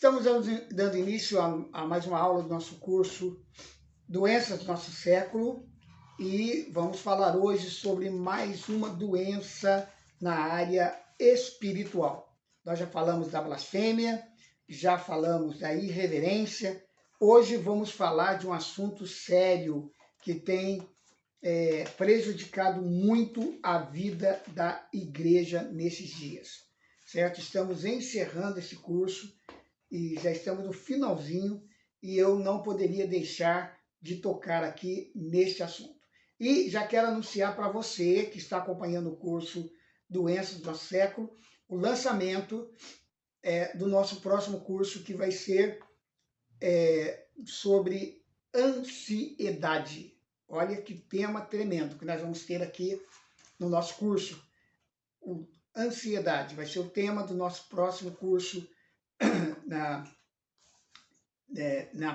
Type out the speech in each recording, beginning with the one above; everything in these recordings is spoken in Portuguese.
Estamos dando início a mais uma aula do nosso curso Doenças do Nosso Século e vamos falar hoje sobre mais uma doença na área espiritual. Nós já falamos da blasfêmia, já falamos da irreverência. Hoje vamos falar de um assunto sério que tem prejudicado muito a vida da igreja nesses dias, certo? Estamos encerrando esse curso e já estamos no finalzinho e eu não poderia deixar de tocar aqui neste assunto. E já quero anunciar para você que está acompanhando o curso Doenças do Nosso Século, o lançamento do nosso próximo curso, que vai ser sobre ansiedade. Olha que tema tremendo que nós vamos ter aqui no nosso curso. Ansiedade vai ser o tema do nosso próximo curso na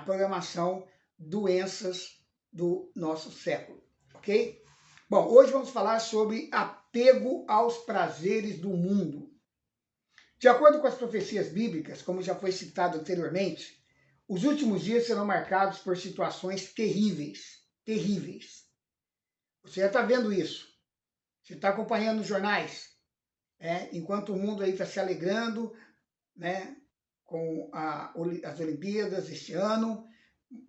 programação Doenças do Nosso Século, ok? Bom, hoje vamos falar sobre apego aos prazeres do mundo. De acordo com as profecias bíblicas, como já foi citado anteriormente, os últimos dias serão marcados por situações terríveis, terríveis. Você já está vendo isso, você está acompanhando os jornais, enquanto o mundo aí está se alegrando, com as Olimpíadas este ano,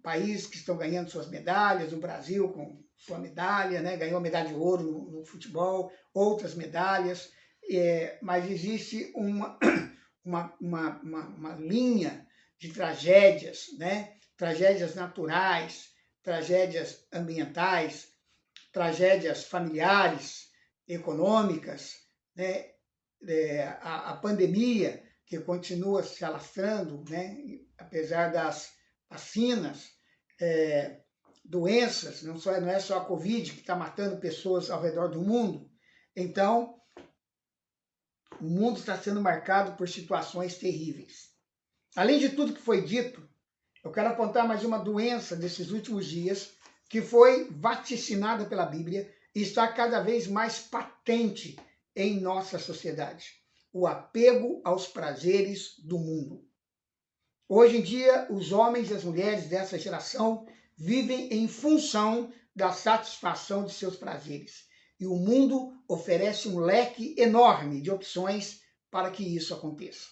países que estão ganhando suas medalhas, o Brasil com sua medalha, ganhou medalha de ouro no futebol, outras medalhas, mas existe uma linha de tragédias, tragédias naturais, tragédias ambientais, tragédias familiares, econômicas, a pandemia que continua se alastrando, apesar das vacinas, doenças, não é só a Covid que está matando pessoas ao redor do mundo. Então, o mundo está sendo marcado por situações terríveis. Além de tudo que foi dito, eu quero apontar mais uma doença desses últimos dias que foi vaticinada pela Bíblia e está cada vez mais patente em nossa sociedade: o apego aos prazeres do mundo. Hoje em dia, os homens e as mulheres dessa geração vivem em função da satisfação de seus prazeres. E o mundo oferece um leque enorme de opções para que isso aconteça.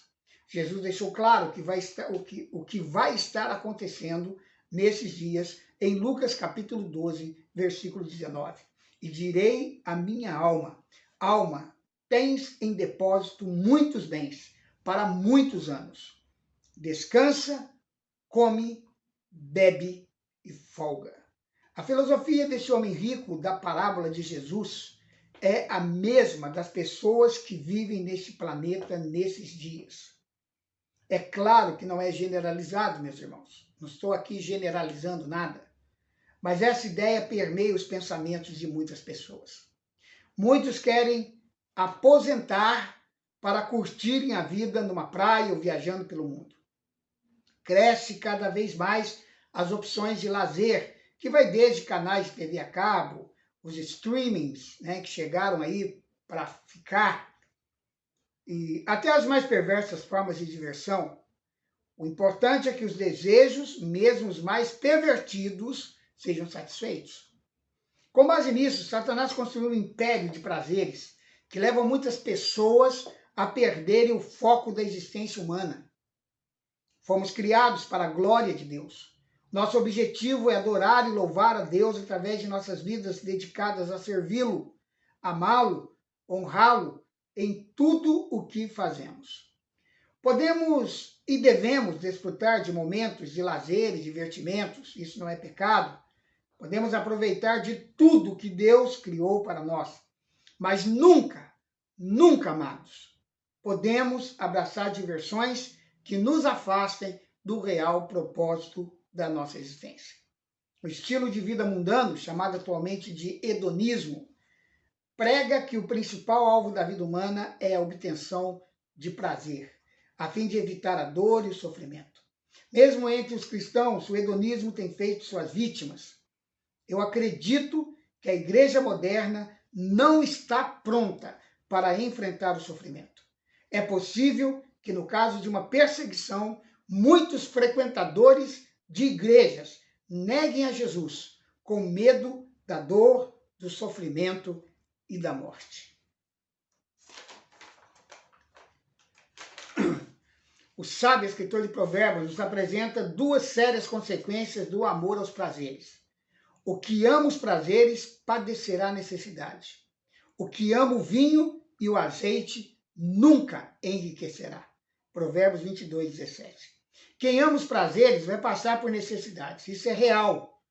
Jesus deixou claro o que vai estar acontecendo nesses dias em Lucas capítulo 12, versículo 19. E direi à minha alma: alma, tens em depósito muitos bens para muitos anos. Descansa, come, bebe e folga. A filosofia desse homem rico da parábola de Jesus é a mesma das pessoas que vivem neste planeta nesses dias. É claro que não é generalizado, meus irmãos. Não estou aqui generalizando nada. Mas essa ideia permeia os pensamentos de muitas pessoas. Muitos querem aposentar para curtirem a vida numa praia ou viajando pelo mundo. Cresce cada vez mais as opções de lazer, que vai desde canais de TV a cabo, os streamings, que chegaram aí para ficar, e até as mais perversas formas de diversão. O importante é que os desejos, mesmo os mais pervertidos, sejam satisfeitos. Com base nisso, Satanás construiu um império de prazeres que levam muitas pessoas a perderem o foco da existência humana. Fomos criados para a glória de Deus. Nosso objetivo é adorar e louvar a Deus através de nossas vidas dedicadas a servi-lo, amá-lo, honrá-lo em tudo o que fazemos. Podemos e devemos desfrutar de momentos de lazer e divertimentos, isso não é pecado. Podemos aproveitar de tudo que Deus criou para nós. Mas nunca, nunca, amados, podemos abraçar diversões que nos afastem do real propósito da nossa existência. O estilo de vida mundano, chamado atualmente de hedonismo, prega que o principal alvo da vida humana é a obtenção de prazer, a fim de evitar a dor e o sofrimento. Mesmo entre os cristãos, o hedonismo tem feito suas vítimas. Eu acredito que a igreja moderna não está pronta para enfrentar o sofrimento. É possível que, no caso de uma perseguição, muitos frequentadores de igrejas neguem a Jesus com medo da dor, do sofrimento e da morte. O sábio escritor de Provérbios nos apresenta duas sérias consequências do amor aos prazeres. O que ama os prazeres padecerá necessidade. O que ama o vinho e o azeite nunca enriquecerá. Provérbios 22, 17. Quem ama os prazeres vai passar por necessidades. Isso é real.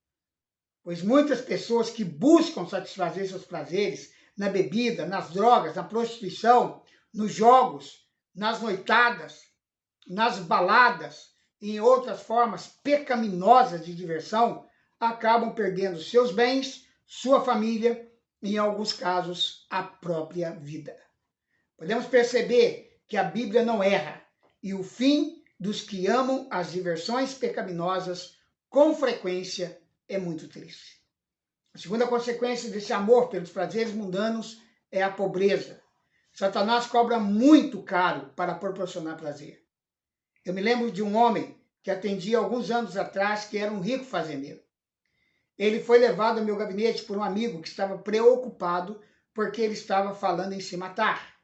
Pois muitas pessoas que buscam satisfazer seus prazeres na bebida, nas drogas, na prostituição, nos jogos, nas noitadas, nas baladas e em outras formas pecaminosas de diversão, acabam perdendo seus bens, sua família e, em alguns casos, a própria vida. Podemos perceber que a Bíblia não erra e o fim dos que amam as diversões pecaminosas com frequência é muito triste. A segunda consequência desse amor pelos prazeres mundanos é a pobreza. Satanás cobra muito caro para proporcionar prazer. Eu me lembro de um homem que atendia alguns anos atrás, que era um rico fazendeiro. Ele foi levado ao meu gabinete por um amigo que estava preocupado porque ele estava falando em se matar.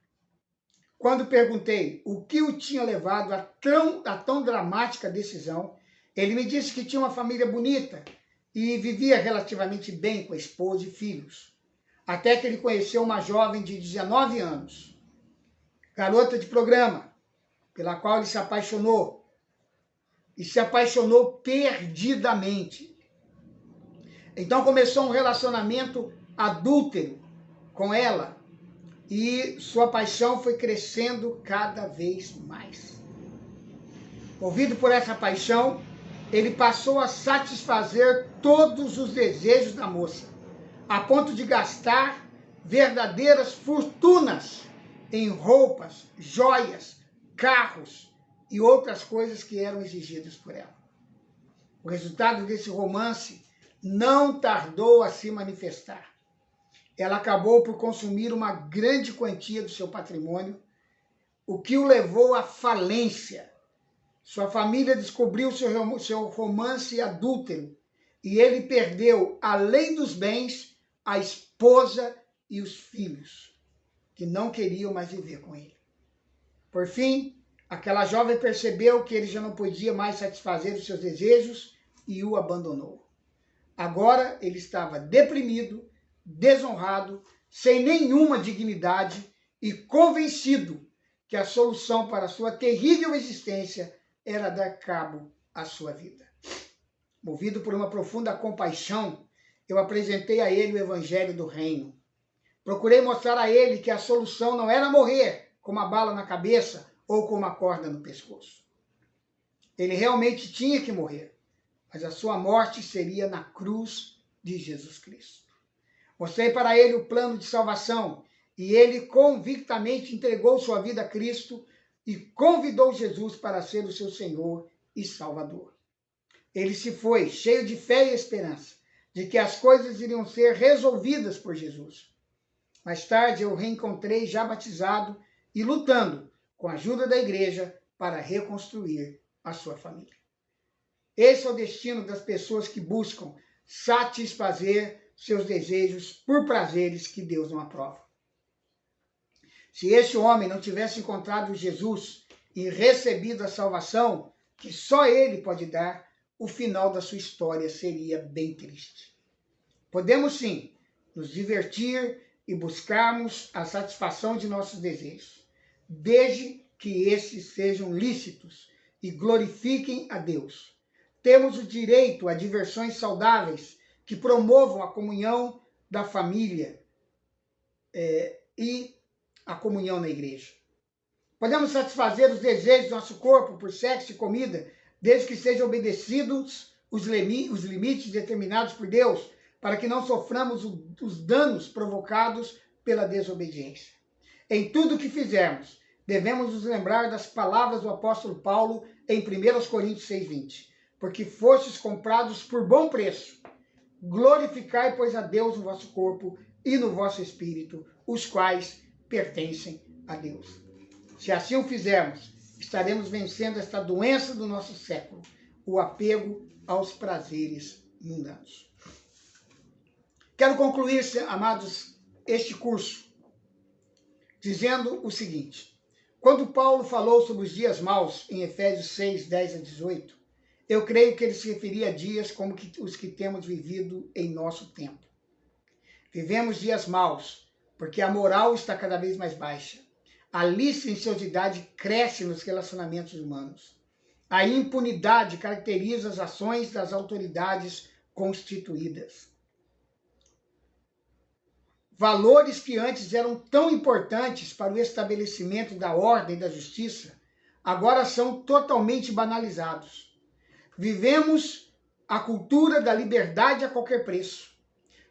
Quando perguntei o que o tinha levado a tão dramática decisão, ele me disse que tinha uma família bonita e vivia relativamente bem com a esposa e filhos. Até que ele conheceu uma jovem de 19 anos, garota de programa, pela qual ele se apaixonou. E se apaixonou perdidamente. Então começou um relacionamento adúltero com ela. E sua paixão foi crescendo cada vez mais. Movido por essa paixão, ele passou a satisfazer todos os desejos da moça, a ponto de gastar verdadeiras fortunas em roupas, joias, carros e outras coisas que eram exigidas por ela. O resultado desse romance não tardou a se manifestar. Ela acabou por consumir uma grande quantia do seu patrimônio, o que o levou à falência. Sua família descobriu seu romance adúltero e ele perdeu, além dos bens, a esposa e os filhos, que não queriam mais viver com ele. Por fim, aquela jovem percebeu que ele já não podia mais satisfazer os seus desejos e o abandonou. Agora ele estava deprimido, desonrado, sem nenhuma dignidade e convencido que a solução para a sua terrível existência era dar cabo à sua vida. Movido por uma profunda compaixão, eu apresentei a ele o evangelho do reino. Procurei mostrar a ele que a solução não era morrer com uma bala na cabeça ou com uma corda no pescoço. Ele realmente tinha que morrer, mas a sua morte seria na cruz de Jesus Cristo. Mostrei para ele o plano de salvação e ele convictamente entregou sua vida a Cristo e convidou Jesus para ser o seu Senhor e Salvador. Ele se foi cheio de fé e esperança de que as coisas iriam ser resolvidas por Jesus. Mais tarde eu o reencontrei já batizado e lutando com a ajuda da igreja para reconstruir a sua família. Esse é o destino das pessoas que buscam satisfazer seus desejos por prazeres que Deus não aprova. Se este homem não tivesse encontrado Jesus e recebido a salvação que só ele pode dar, o final da sua história seria bem triste. Podemos sim nos divertir e buscarmos a satisfação de nossos desejos, desde que esses sejam lícitos e glorifiquem a Deus. Temos o direito a diversões saudáveis que promovam a comunhão da família e a comunhão na igreja. Podemos satisfazer os desejos do nosso corpo por sexo e comida, desde que sejam obedecidos os limites determinados por Deus, para que não soframos os danos provocados pela desobediência. Em tudo o que fizermos, devemos nos lembrar das palavras do apóstolo Paulo em 1 Coríntios 6,20. Porque fostes comprados por bom preço. Glorificai, pois, a Deus no vosso corpo e no vosso espírito, os quais pertencem a Deus. Se assim o fizermos, estaremos vencendo esta doença do nosso século, o apego aos prazeres mundanos. Quero concluir, amados, este curso dizendo o seguinte: quando Paulo falou sobre os dias maus, em Efésios 6, 10 a 18, eu creio que ele se referia a dias como os que temos vivido em nosso tempo. Vivemos dias maus, porque a moral está cada vez mais baixa. A licenciosidade cresce nos relacionamentos humanos. A impunidade caracteriza as ações das autoridades constituídas. Valores que antes eram tão importantes para o estabelecimento da ordem e da justiça, agora são totalmente banalizados. Vivemos a cultura da liberdade a qualquer preço.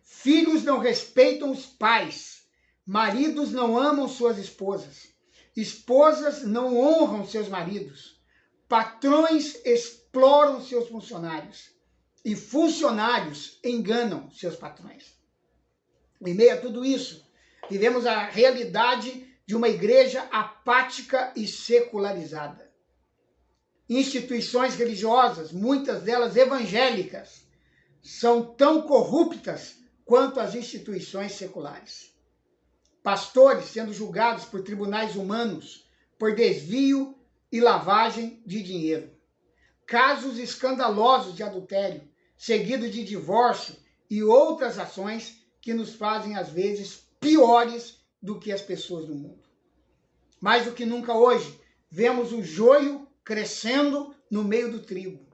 Filhos não respeitam os pais. Maridos não amam suas esposas. Esposas não honram seus maridos. Patrões exploram seus funcionários. E funcionários enganam seus patrões. Em meio a tudo isso, vivemos a realidade de uma igreja apática e secularizada. Instituições religiosas, muitas delas evangélicas, são tão corruptas quanto as instituições seculares. Pastores sendo julgados por tribunais humanos por desvio e lavagem de dinheiro. Casos escandalosos de adultério, seguido de divórcio e outras ações que nos fazem, às vezes, piores do que as pessoas do mundo. Mais do que nunca hoje, vemos o joio crescendo no meio do trigo.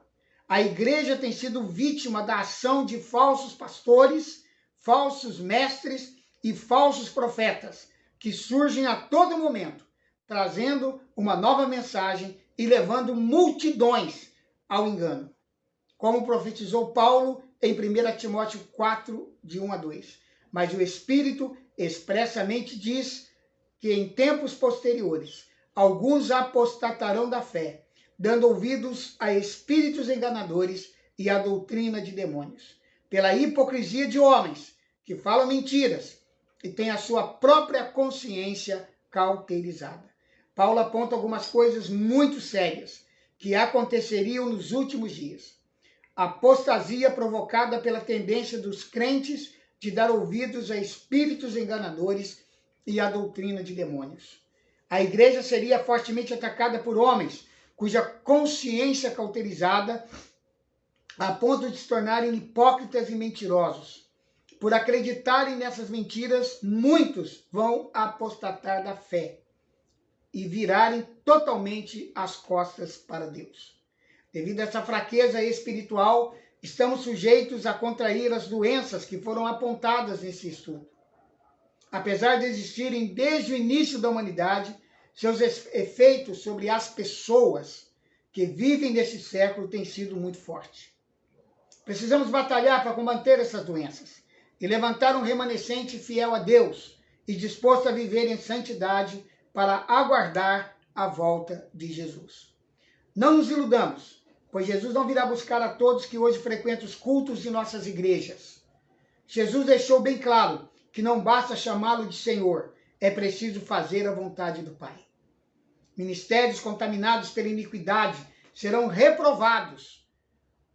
A igreja tem sido vítima da ação de falsos pastores, falsos mestres e falsos profetas, que surgem a todo momento, trazendo uma nova mensagem e levando multidões ao engano. Como profetizou Paulo em 1 Timóteo 4, de 1 a 2. Mas o Espírito expressamente diz que em tempos posteriores alguns apostatarão da fé, dando ouvidos a espíritos enganadores e à doutrina de demônios, pela hipocrisia de homens que falam mentiras e têm a sua própria consciência cauterizada. Paulo aponta algumas coisas muito sérias que aconteceriam nos últimos dias. Apostasia provocada pela tendência dos crentes de dar ouvidos a espíritos enganadores e à doutrina de demônios. A igreja seria fortemente atacada por homens cuja consciência cauterizada a ponto de se tornarem hipócritas e mentirosos. Por acreditarem nessas mentiras, muitos vão apostatar da fé e virarem totalmente as costas para Deus. Devido a essa fraqueza espiritual, estamos sujeitos a contrair as doenças que foram apontadas nesse estudo. Apesar de existirem desde o início da humanidade, seus efeitos sobre as pessoas que vivem nesse século têm sido muito fortes. Precisamos batalhar para combater essas doenças e levantar um remanescente fiel a Deus e disposto a viver em santidade para aguardar a volta de Jesus. Não nos iludamos, pois Jesus não virá buscar a todos que hoje frequentam os cultos de nossas igrejas. Jesus deixou bem claro que não basta chamá-lo de Senhor, é preciso fazer a vontade do Pai. Ministérios contaminados pela iniquidade serão reprovados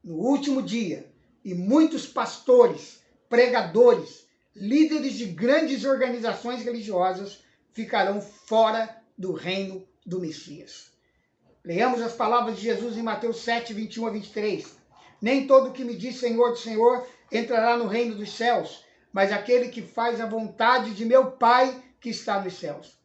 no último dia, e muitos pastores, pregadores, líderes de grandes organizações religiosas ficarão fora do reino do Messias. Leamos as palavras de Jesus em Mateus 7, 21 a 23. Nem todo que me diz Senhor, Senhor, entrará no reino dos céus, mas aquele que faz a vontade de meu Pai que está nos céus.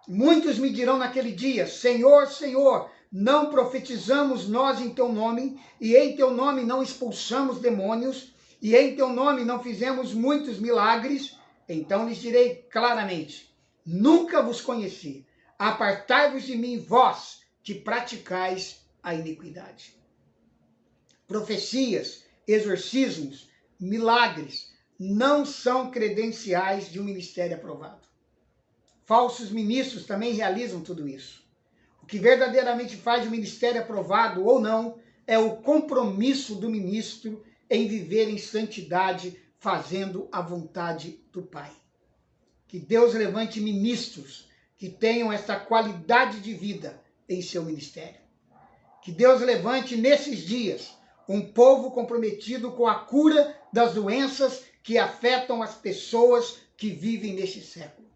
Muitos me dirão naquele dia, Senhor, Senhor, não profetizamos nós em teu nome, e em teu nome não expulsamos demônios, e em teu nome não fizemos muitos milagres? Então lhes direi claramente, nunca vos conheci, apartai-vos de mim, vós, que praticais a iniquidade. Profecias, exorcismos, milagres não são credenciais de um ministério aprovado. Falsos ministros também realizam tudo isso. O que verdadeiramente faz o ministério aprovado ou não é o compromisso do ministro em viver em santidade, fazendo a vontade do Pai. Que Deus levante ministros que tenham esta qualidade de vida em seu ministério. Que Deus levante nesses dias um povo comprometido com a cura das doenças que afetam as pessoas que vivem neste século.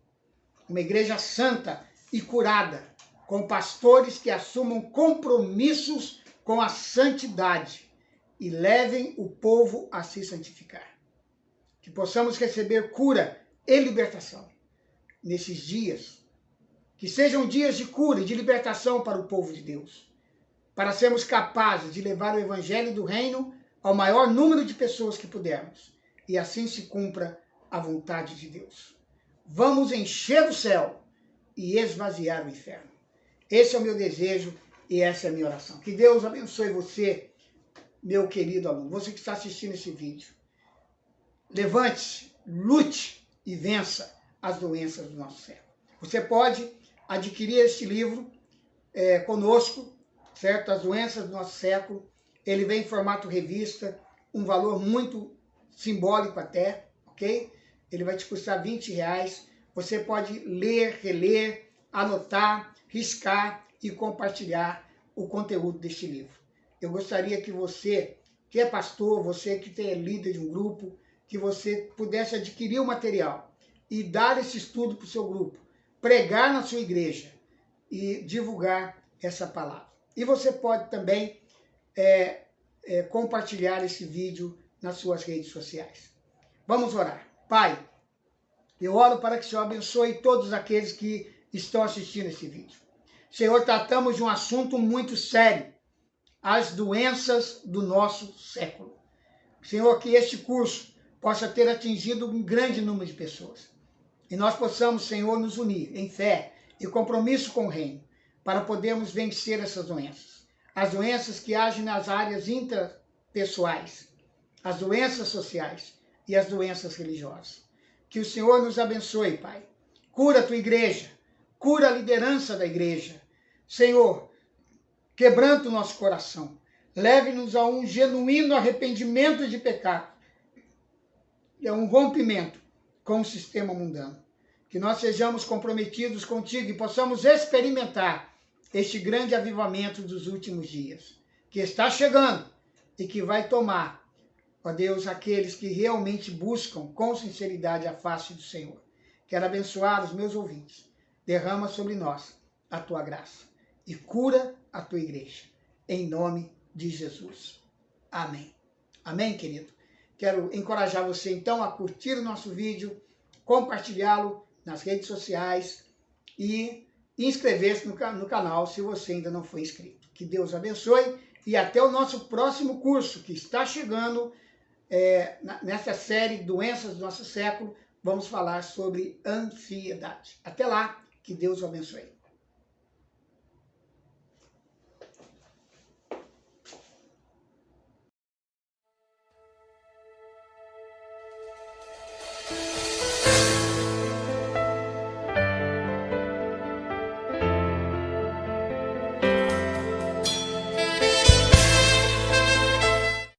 Uma igreja santa e curada, com pastores que assumam compromissos com a santidade e levem o povo a se santificar. Que possamos receber cura e libertação nesses dias. Que sejam dias de cura e de libertação para o povo de Deus, para sermos capazes de levar o evangelho do reino ao maior número de pessoas que pudermos, e assim se cumpra a vontade de Deus. Vamos encher o céu e esvaziar o inferno. Esse é o meu desejo e essa é a minha oração. Que Deus abençoe você, meu querido aluno, você que está assistindo esse vídeo. Levante-se, lute e vença as doenças do nosso século. Você pode adquirir este livro conosco, certo? As doenças do nosso século. Ele vem em formato revista, um valor muito simbólico até, ok? Ele vai te custar R$20. Você pode ler, reler, anotar, riscar e compartilhar o conteúdo deste livro. Eu gostaria que você, que é pastor, você que é líder de um grupo, que você pudesse adquirir o material e dar esse estudo para o seu grupo, pregar na sua igreja e divulgar essa palavra. E você pode também compartilhar esse vídeo nas suas redes sociais. Vamos orar. Pai, eu oro para que o Senhor abençoe todos aqueles que estão assistindo esse vídeo. Senhor, tratamos de um assunto muito sério, as doenças do nosso século. Senhor, que este curso possa ter atingido um grande número de pessoas. E nós possamos, Senhor, nos unir em fé e compromisso com o reino, para podermos vencer essas doenças. As doenças que agem nas áreas interpessoais, as doenças sociais e as doenças religiosas. Que o Senhor nos abençoe, Pai. Cura a tua igreja, cura a liderança da igreja. Senhor, quebranta o nosso coração. Leve-nos a um genuíno arrependimento de pecado e a um rompimento com o sistema mundano. Que nós sejamos comprometidos contigo e possamos experimentar este grande avivamento dos últimos dias, que está chegando e que vai tomar, ó Deus, aqueles que realmente buscam com sinceridade a face do Senhor. Quero abençoar os meus ouvintes. Derrama sobre nós a tua graça e cura a tua igreja. Em nome de Jesus. Amém. Amém, querido? Quero encorajar você, então, a curtir o nosso vídeo, compartilhá-lo nas redes sociais e inscrever-se no canal se você ainda não foi inscrito. Que Deus abençoe e até o nosso próximo curso, que está chegando nessa série Doenças do Nosso Século. Vamos falar sobre ansiedade. Até lá, que Deus o abençoe.